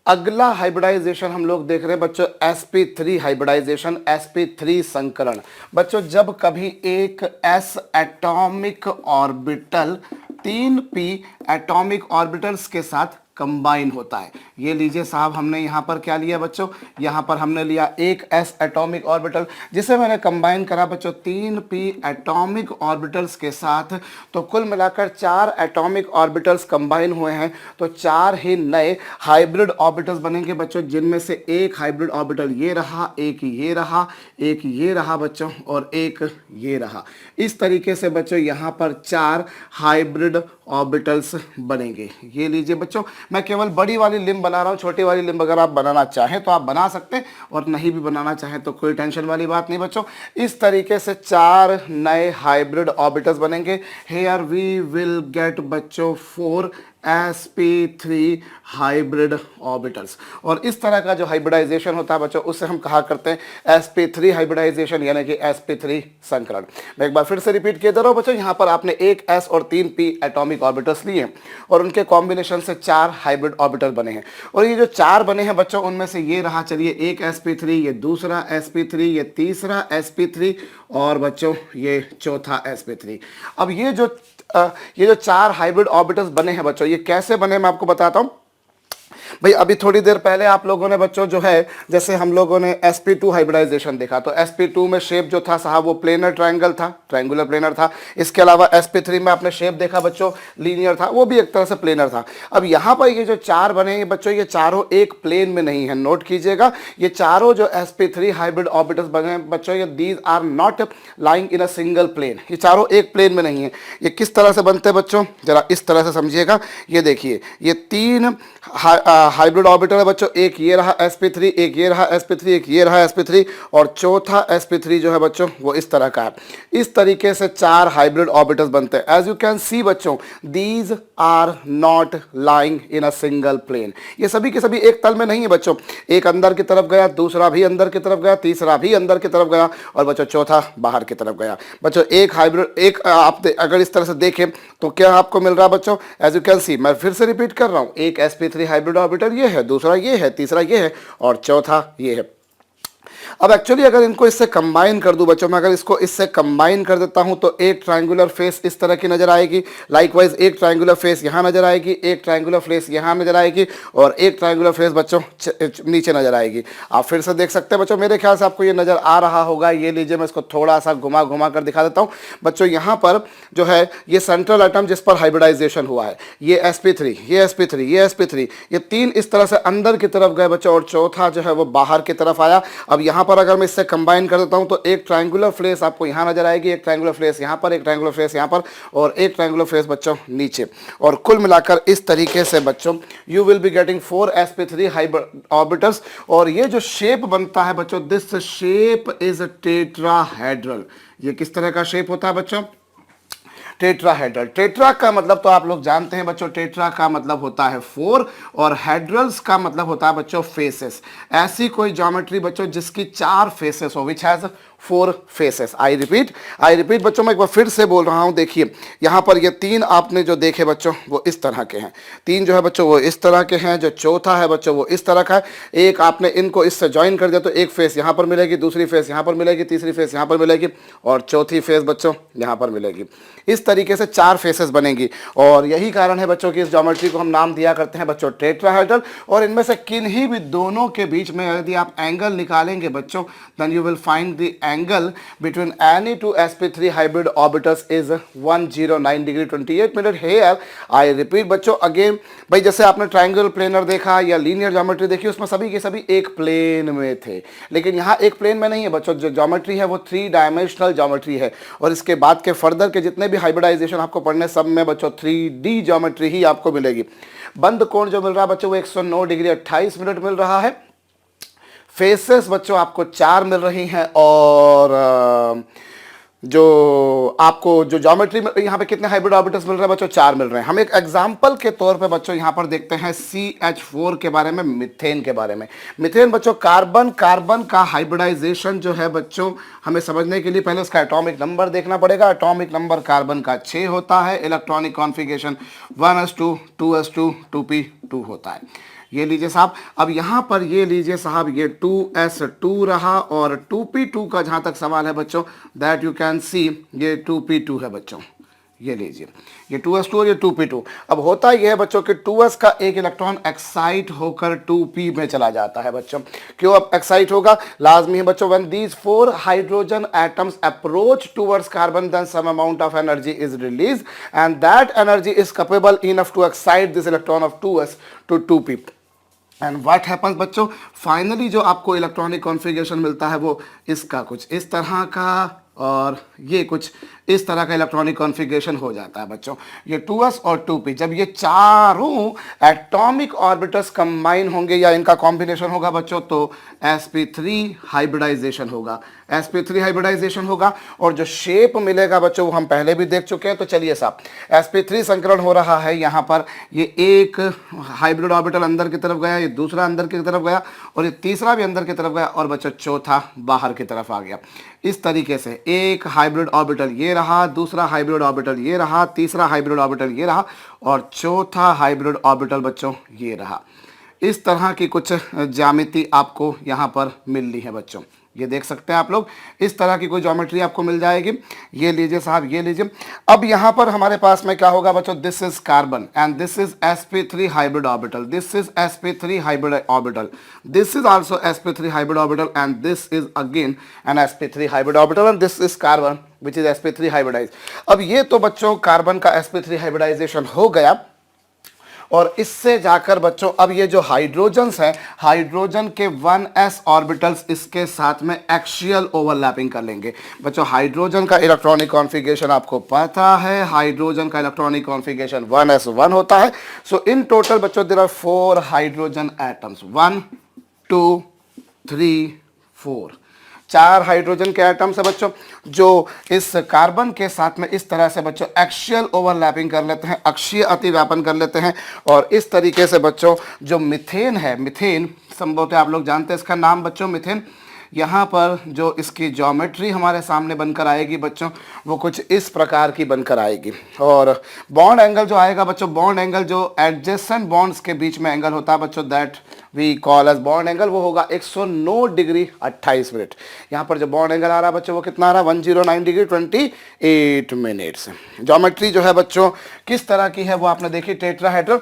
अगला हाइब्रिडाइजेशन हम लोग देख रहे हैं बच्चों sp3 हाइब्रिडाइजेशन, sp3 संकरण। बच्चों जब कभी एक s atomic orbital 3p atomic orbitals के साथ कंबाइन होता है। ये लीजिए साहब, हमने यहाँ पर क्या लिया बच्चों, यहाँ पर हमने लिया एक s एटॉमिक ऑर्बिटल जिसे मैंने कंबाइन करा बच्चों 3p एटॉमिक ऑर्बिटल्स के साथ। तो कुल मिलाकर 4 एटॉमिक ऑर्बिटल्स कंबाइन हुए हैं, तो 4 ही नए हाइब्रिड ऑर्बिटल्स बनेंगे बच्चों, जिनमें से एक हाइब्रिड ऑर्बिटल ये रहा, एक ये रहा, एक ये रहा बच्चों, और एक ये रहा। इस तरीके से बच्चों यहाँ पर 4 हाइब्रिड ऑर्बिटल्स बनेंगे। ये लीजिए बच्चों, मैं केवल बड़ी वाली लिंब बना रहा हूँ, छोटी वाली लिंब अगर आप बनाना चाहें तो आप बना सकते हैं, और नहीं भी बनाना चाहें तो कोई टेंशन वाली बात नहीं बच्चों। इस तरीके से 4 नए हाइब्रिड ऑर्बिटल्स बनेंगे। हेयर वी विल गेट बच्चों 4 sp3 हाइब्रिड ऑर्बिटल्स। और इस तरह का जो हाइब्रिडाइजेशन होता है बच्चों, उससे हम कहा करते हैं sp3 हाइब्रिडाइजेशन, यानी कि sp3 संकरण। मैं एक बार फिर से रिपीट किए दे रहा हूं बच्चों, यहाँ पर आपने एक s और 3p एटॉमिक ऑर्बिटल्स लिए हैं और उनके कॉम्बिनेशन से 4 हाइब्रिड ऑर्बिटल बने हैं। और ये जो 4 बने हैं बच्चों, उनमें से ये रहा, चलिए एक sp3, ये दूसरा sp3, ये तीसरा sp3, और बच्चों ये चौथा sp3। अब ये जो 4 हाइब्रिड ऑर्बिटल्स बने हैं बच्चों, ये कैसे बने मैं आपको बताता हूं। भाई अभी थोड़ी देर पहले आप लोगों ने बच्चों जो है, जैसे हम लोगों ने sp2 हाइब्रिडाइजेशन देखा, तो sp2 में शेप जो था साहब वो प्लेनर ट्रायंगल था, ट्रायंगुलर प्लेनर था। इसके अलावा sp3 में आपने शेप देखा बच्चों लीनियर था, वो भी एक तरह से प्लेनर था। अब यहाँ पर ये जो 4 बने हैं बच्चों, ये चारों एक प्लेन में नहीं है, नोट कीजिएगा। ये चारों जो sp3 हाइब्रिड ऑर्बिटल्स बने हैं बच्चों, ये these are not lying in a single plane, ये चारों एक प्लेन में नहीं है। ये किस तरह से बनते हैं बच्चों, जरा इस तरह से समझिएगा। ये देखिए, ये 3 हाइब्रिड ऑर्बिटल है बच्चों, एक ये रहा sp3, एक ये रहा sp3, एक ये रहा sp3, और चौथा sp3 जो है बच्चों वो इस तरह का है। इस तरीके से 4 हाइब्रिड ऑर्बिटल्स बनते हैं। एज यू कैन सी बच्चों, these are not lying in a single plane. ये सभी के सभी एक तल में नहीं है बच्चों, एक अंदर की तरफ गया, दूसरा भी अंदर की तरफ गया, तीसरा भी अंदर की तरफ गया, और बच्चों चौथा बाहर की तरफ गया। बच्चों एक हाइब्रिड, एक आप अगर इस तरह से देखें तो क्या आपको मिल रहा है बच्चों, एज यू कैन सी, मैं फिर से रिपीट कर रहा हूं, एक sp3 हाइब्रिड ऑर्बिटल ये है, दूसरा ये है, तीसरा ये है, और चौथा ये है। अब एक्चुअली अगर इनको इससे कंबाइन कर दूं बच्चों, मैं अगर इसको इससे कंबाइन कर देता हूं तो एक ट्रायंगुलर फेस इस तरह की नजर आएगी, लाइकवाइज एक ट्रायंगुलर फेस यहां नजर आएगी, एक ट्रायंगुलर फेस यहां नजर आएगी, और एक ट्रायंगुलर फेस बच्चों नीचे नजर आएगी। आप फिर से देख सकते हैं बच्चों, मेरे ख्याल से आपको ये नजर आ रहा होगा। ये लीजिए, मैं इसको थोड़ा सा घुमा घुमा कर दिखा देता हूं बच्चों। यहां पर जो है ये सेंट्रल एटम जिस पर हाइब्रिडाइजेशन हुआ है, ये sp3, ये sp3, ये sp3, ये 3 इस तरह से अंदर की तरफ गए बच्चों, और चौथा जो है वो बाहर की तरफ आया। अब यहां पर अगर मैं इससे कंबाइन कर देता हूं तो एक ट्रायंगुलर फेस आपको यहां नजर आएगी, एक ट्रायंगुलर फेस यहां पर, एक ट्रायंगुलर फेस यहां पर, और एक ट्रायंगुलर फेस बच्चों नीचे। और कुल मिलाकर इस तरीके से बच्चों you will be getting 4 sp3 hybrid orbitals. और ये जो शेप बनता है बच्चों, दिस शेप इज टेट्राहेड्रल। ये किस तरह का शेप होता है बच्चों, टेट्राहेड्रल। टेट्रा का मतलब तो आप लोग जानते हैं बच्चों, टेट्रा का मतलब होता है 4, और हेड्रल्स का मतलब होता है बच्चों फेसेस। ऐसी कोई ज्योमेट्री बच्चों जिसकी 4 फेसेस हो, which has 4 faces. I repeat बच्चों, मैं एक बार फिर से बोल रहा हूं। देखिए यहां पर ये 3 आपने जो देखे बच्चों वो इस तरह के हैं, 3 जो है बच्चों वो इस तरह के हैं, जो चौथा है बच्चों वो इस तरह का है। एक आपने इनको इससे ज्वाइन कर दिया तो एक फेस यहां पर मिलेगी, दूसरी फेस यहां पर मिलेगी, तीसरी फेस यहां पर मिलेगी, और चौथी फेस बच्चों यहां पर मिलेगी। इस तरीके से 4 फेसेस बनेंगी, और यही कारण है बच्चों की इस ज्योमेट्री को हम नाम दिया करते हैं बच्चों टेट्राहेड्रल। और इनमें से किन्हीं भी दोनों के बीच में यदि आप एंगल निकालेंगे बच्चों, then you will find the angle between any two sp3 hybrid orbitals is 109 degree 28 minute. Here I repeat बच्चों अगेन, भाई जैसे आपने ट्रायंगल प्लेनर देखा या लीनियर ज्योमेट्री देखी, उसमें सभी के सभी एक प्लेन में थे, लेकिन यहाँ एक प्लेन में नहीं है बच्चों। जो ज्योमेट्री है वो 3 डायमेंशनल ज्योमेट्री है, और इसके बाद के फर्दर के जितने भी हाइब्रिडाइजेशन आपको पढ़ने, सब में बच्चों 3D ज्योमेट्री ही आपको मिलेगी। बंद कोण जो मिल रहा है बच्चों वो 109 डिग्री 28 मिनट मिल रहा है। फेसेस बच्चों आपको 4 मिल रही हैं, और जो आपको जो ज्योमेट्री में यहाँ पे कितने हाइब्रिड ऑर्बिटल्स मिल रहे हैं बच्चों, 4 मिल रहे हैं। हम एक एग्जांपल के तौर पे बच्चों यहाँ पर देखते हैं CH4 के बारे में, मीथेन के बारे में। मीथेन बच्चों कार्बन का हाइब्रिडाइजेशन जो है बच्चों, हमें समझने के लिए पहले उसका एटॉमिक नंबर देखना पड़ेगा। एटॉमिक नंबर कार्बन का 6 होता है, electronic configuration 1s2 2s2 2p2 होता है। ये लीजिए साहब, अब यहाँ पर ये लीजिए साहब, ये 2s2 रहा, और 2p2 का जहाँ तक सवाल है बच्चों, दैट यू कैन सी ये 2p2 है बच्चों। ये लीजिए, ये 2s2 और ये 2p2। अब होता ये है बच्चों कि 2s का एक इलेक्ट्रॉन एक्साइट होकर 2p में चला जाता है बच्चों। क्यों अब एक्साइट होगा? लाजमी है बच्चों, when these 4 hydrogen atoms approach towards carbon then some amount of energy is release and that energy is capable enough to excite this electron of 2s to 2p। And what happens बच्चों, finally जो आपको electronic configuration मिलता है वो इसका कुछ इस तरह का, और ये कुछ इस तरह का इलेक्ट्रॉनिक कॉन्फ़िगरेशन हो जाता है बच्चों। ये 2s और 2p, जब ये चारों एटॉमिक ऑर्बिटल्स कंबाइन होंगे या इनका कॉम्बिनेशन होगा बच्चों, तो sp3 हाइब्रिडाइजेशन होगा, sp3 हाइब्रिडाइजेशन होगा। और जो शेप मिलेगा बच्चों वो हम पहले भी देख चुके हैं। तो चलिए साहब, sp3 संकरण हो रहा है यहाँ पर, ये एक हाइब्रिड ऑर्बिटल अंदर की तरफ गया, ये दूसरा अंदर की तरफ गया, और ये तीसरा भी अंदर की तरफ गया, और बच्चों चौथा बाहर की तरफ आ गया। इस तरीके से एक हाइब्रिड ऑर्बिटल ये रहा, दूसरा हाइब्रिड ऑर्बिटल ये रहा, तीसरा हाइब्रिड ऑर्बिटल ये रहा, और चौथा हाइब्रिड ऑर्बिटल बच्चों ये रहा। इस तरह की कुछ ज्यामिति आपको यहाँ पर मिल रही है बच्चों, ये देख सकते हैं आप लोग, इस तरह की कोई ज्योमेट्री आपको मिल जाएगी। ये लीजिए साहब, ये लीजिए। अब यहाँ पर हमारे पास में क्या होगा बच्चों, this is carbon and this is sp3 hybrid orbital, this is sp3 hybrid orbital, this is also sp3 hybrid orbital, and this is again an sp3 hybrid orbital, and this is carbon which is sp3 hybridize. अब ये तो बच्चों carbon का sp3 hybridisation हो गया, और इससे जाकर बच्चों अब ये जो हाइड्रोजन्स हैं, हाइड्रोजन के 1s ऑर्बिटल्स इसके साथ में एक्सियल ओवरलैपिंग कर लेंगे बच्चों। हाइड्रोजन का इलेक्ट्रॉनिक कॉन्फ़िगरेशन आपको पता है, हाइड्रोजन का इलेक्ट्रॉनिक कॉन्फ़िगरेशन 1s1 होता है। सो इन टोटल बच्चों there are 4 hydrogen atoms, 1 2 3 4, 4 hydrogen के एटम्स है बच्चों, जो इस कार्बन के साथ में इस तरह से बच्चों एक्सियल ओवरलैपिंग कर लेते हैं, अक्षीय अतिव्यापन कर लेते हैं। और इस तरीके से बच्चों जो मीथेन है, मीथेन संभवतः आप लोग जानते हैं इसका नाम बच्चों, मीथेन। यहाँ पर जो इसकी ज्योमेट्री हमारे सामने बनकर आएगी बच्चों, वो कुछ इस प्रकार की बनकर आएगी। और बॉन्ड एंगल जो आएगा बच्चों, बॉन्ड एंगल जो एडजेसेंट बॉन्ड्स के बीच में एंगल होता है बच्चों, that we call as bond angle, वो होगा 109 डिग्री 28 मिनट। यहाँ पर जो बॉन्ड एंगल आ रहा है बच्चों वो कितना आ रहा है, 109 डिग्री 28 मिनट्स। ज्योमेट्री जो है बच्चों किस तरह की है वो आपने देखी, टेट्राहेड्रल,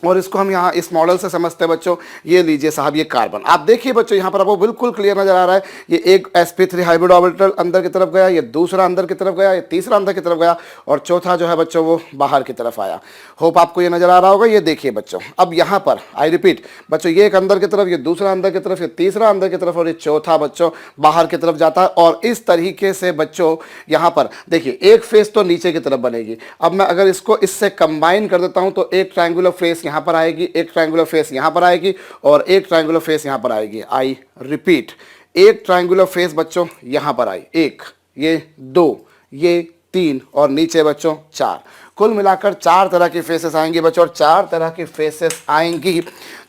और इसको हम यहाँ इस मॉडल से समझते हैं बच्चों। ये लीजिए साहब, ये कार्बन, आप देखिए बच्चों यहाँ पर आपको बिल्कुल क्लियर नजर आ रहा है। ये एक sp3 हाइब्रिड ऑर्बिटल अंदर की तरफ गया, ये दूसरा अंदर की तरफ गया, ये तीसरा अंदर की तरफ गया, और चौथा जो है बच्चों वो बाहर की तरफ आया। होप आपको ये नजर आ रहा होगा। ये देखिए बच्चों, अब यहाँ पर आई रिपीट बच्चों, ये एक अंदर की तरफ, ये दूसरा अंदर की तरफ, ये तीसरा अंदर की तरफ, और ये चौथा बच्चों बाहर की तरफ जाता है। और इस तरीके से बच्चों यहाँ पर देखिए एक फेस तो नीचे की तरफ बनेगी। अब मैं अगर इसको इससे कंबाइन कर देता हूँ तो एक ट्रायंगुलर फेस यहाँ पर आएगी, एक ट्रायंगुलर फेस यहाँ पर आएगी, और एक ट्रायंगुलर फेस यहाँ पर आएगी। आई रिपीट, एक ट्रायंगुलर फेस बच्चों यहाँ पर आई, एक, ये 2, ये 3, और नीचे बच्चों 4। कुल मिलाकर 4 तरह की फेसेस आएंगी बच्चों, और 4 तरह की फेसेस आएंगी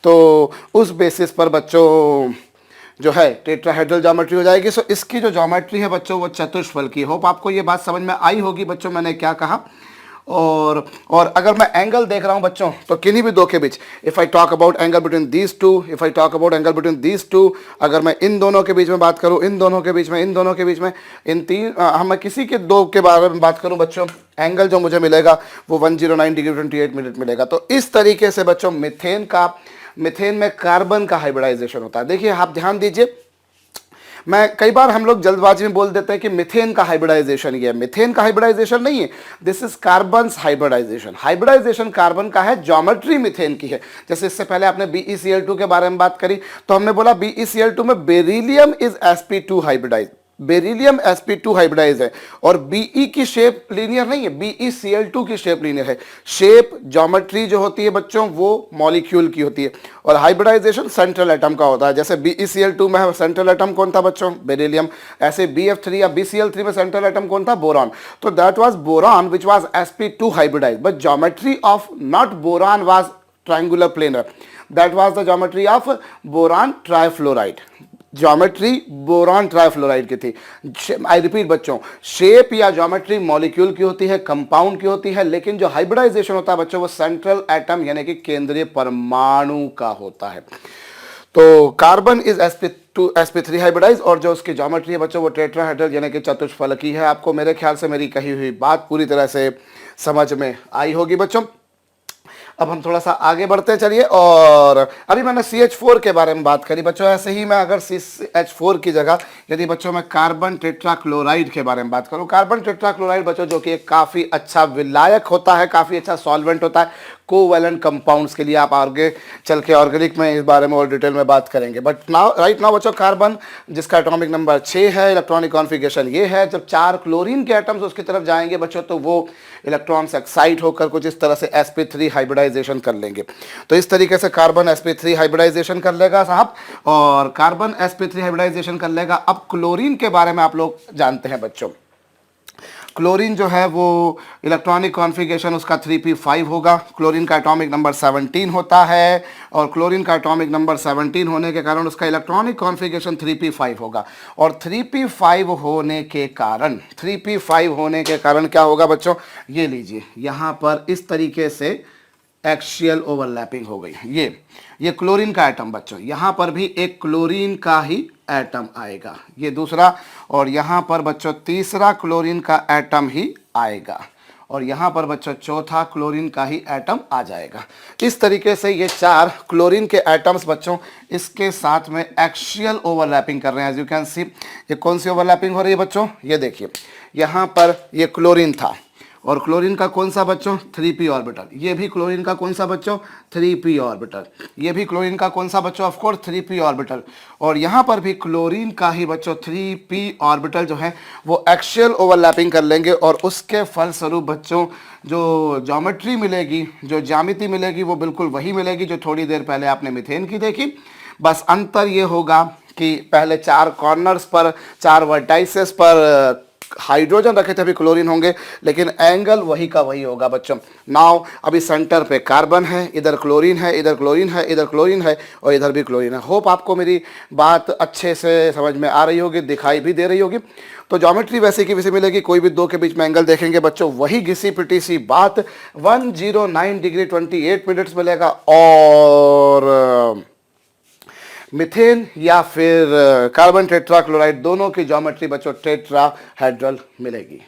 तो उस बेसिस पर बच्चों जो है टेट्राहेड्रल ज्योमेट्री हो जाएगी। सो इसकी जो ज्योमेट्री है बच्चों वो चतुष्फल की। होप आपको ये बात समझ में आई होगी बच्चों, मैंने क्या कहा। और अगर मैं एंगल देख रहा हूं बच्चों तो किन्हीं भी दो के बीच, if I talk about angle between these two, if I talk about angle between these two, अगर मैं इन दोनों के बीच में बात करूं, इन दोनों के बीच में, इन दोनों के बीच में, इन तीन, मैं किसी के दो के बारे में बात करूं बच्चों, एंगल जो मुझे मिलेगा वो 109 डिग्री 28 मिनट मिलेगा। तो इस तरीके से बच्चों मीथेन में कार्बन का हाइब्रिडाइजेशन होता है। देखिए आप ध्यान दीजिए, मैं कई बार हम लोग जल्दबाजी में बोल देते हैं कि मीथेन का हाइब्रिडाइजेशन, ये मीथेन का हाइब्रिडाइजेशन नहीं है, this is carbon hybridization. Hybridization carbon का है, ज्योमेट्री मीथेन की है। जैसे इससे पहले आपने BeCl2 के बारे में बात करी तो हमने बोला BeCl2 में beryllium is sp2 hybridize, beryllium sp2 hybridize है, और Be की शेप लीनियर नहीं है, BeCl2 की शेप लीनियर है। शेप ज्योमेट्री जो होती है बच्चों वो मॉलिक्यूल की होती है, और हाइब्रिडाइजेशन सेंट्रल एटम का होता है। जैसे BeCl2 में सेंट्रल एटम कौन था बच्चों, बेरिलियम। ऐसे BF3 या BCl3 में सेंट्रल एटम कौन था, बोरॉन। तो that was boron which was sp2 hybridize, but geometry of not boron was triangular planar, that was the geometry of boron trifluoride. Geometry boron trifluoride की थी। I repeat बच्चों, shape या geometry molecule की होती है, compound की होती है, लेकिन जो हाइब्रिडाइजेशन होता है बच्चों वो सेंट्रल एटम यानी कि केंद्रीय परमाणु का होता है। तो carbon is sp2 sp3 hybridise और जो उसकी ज्योमेट्री है बच्चों वो टेट्राहेड्रल यानी कि चतुष्फलकी है। आपको मेरे ख्याल से मेरी कही हुई बात पूरी तरह से समझ में आई होगी बच्चों। अब हम थोड़ा सा आगे बढ़ते चलिए, और अभी मैंने CH4 के बारे में बात करी बच्चों, ऐसे ही मैं अगर CH4 की जगह यदि बच्चों मैं कार्बन टेट्राक्लोराइड के बारे में बात करूं, कार्बन टेट्राक्लोराइड बच्चों जो कि एक काफ़ी अच्छा विलायक होता है, काफ़ी अच्छा सॉल्वेंट होता है कोवैलेंट कंपाउंड्स के लिए। आप आगे चल के ऑर्गेनिक में इस बारे में और डिटेल में बात करेंगे, बट नाउ राइट नाउ बच्चों कार्बन जिसका एटॉमिक नंबर 6 है, इलेक्ट्रॉनिक कॉन्फ़िगरेशन ये है। जब 4 क्लोरीन के एटम्स उसकी तरफ जाएंगे बच्चों तो वो इलेक्ट्रॉन से एक्साइट होकर कुछ इस तरह से sp3 हाइब्रिडाइजेशन कर लेंगे। तो इस तरीके से कार्बन sp3 हाइब्रिडाइजेशन कर लेगा साहब, और कार्बन sp3 हाइब्रिडाइजेशन कर लेगा। अब क्लोरीन के बारे में आप लोग जानते हैं बच्चों, क्लोरीन जो है वो इलेक्ट्रॉनिक कॉन्फ़िगरेशन उसका 3p5 होगा। क्लोरीन का एटॉमिक नंबर 17 होता है, और क्लोरीन का एटॉमिक नंबर 17 होने के कारण उसका इलेक्ट्रॉनिक कॉन्फ़िगरेशन 3p5 होगा। और 3p5 होने के कारण 3p5 होने के कारण क्या होगा बच्चों, ये लीजिए यहाँ पर इस तरीके से एक्सियल ओवरलैपिंग हो गई। ये क्लोरीन का एटम बच्चों, यहाँ पर भी एक क्लोरीन का ही एटम आएगा, ये दूसरा, और यहाँ पर बच्चों तीसरा क्लोरीन का एटम ही आएगा, और यहाँ पर बच्चों चौथा क्लोरीन का ही एटम आ जाएगा। इस तरीके से ये 4 क्लोरीन के एटम्स बच्चों इसके साथ में एक्सियल ओवरलैपिंग कर रहे हैं। एज यू कैन सी, ये कौन सी ओवरलैपिंग हो रही है बच्चों, ये देखिए यहाँ पर ये क्लोरीन था, और क्लोरीन का कौन सा बच्चों 3p ऑर्बिटल, ये भी क्लोरीन का कौन सा बच्चों 3p ऑर्बिटल, ये भी क्लोरीन का कौन सा बच्चों ऑफ कोर्स 3p ऑर्बिटल, और यहाँ पर भी क्लोरीन का ही बच्चों 3p ऑर्बिटल जो है वो एक्सियल ओवरलैपिंग कर लेंगे, और उसके फलस्वरूप बच्चों जो ज्योमेट्री मिलेगी, जो ज्यामिति मिलेगी वो बिल्कुल वही मिलेगी जो थोड़ी देर पहले आपने मीथेन की देखी। बस अंतर ये होगा कि पहले 4 कॉर्नर्स पर, 4 वर्टाइसेस पर हाइड्रोजन रखे थे, अभी क्लोरीन होंगे, लेकिन एंगल वही का वही होगा बच्चों। नाउ अभी सेंटर पे कार्बन है, इधर क्लोरीन है, इधर क्लोरीन है, इधर क्लोरीन है, और इधर भी क्लोरीन है। होप आपको मेरी बात अच्छे से समझ में आ रही होगी, दिखाई भी दे रही होगी। तो ज्योमेट्री वैसे की वैसे मिलेगी, कोई भी 2 के बीच में एंगल देखेंगे बच्चों वही घिसी पिटी सी बात 109 डिग्री 28 मिनट्स मिलेगा, और मिथेन या फिर कार्बन टेट्राक्लोराइड दोनों की ज्योमेट्री बच्चों टेट्राहेड्रल मिलेगी।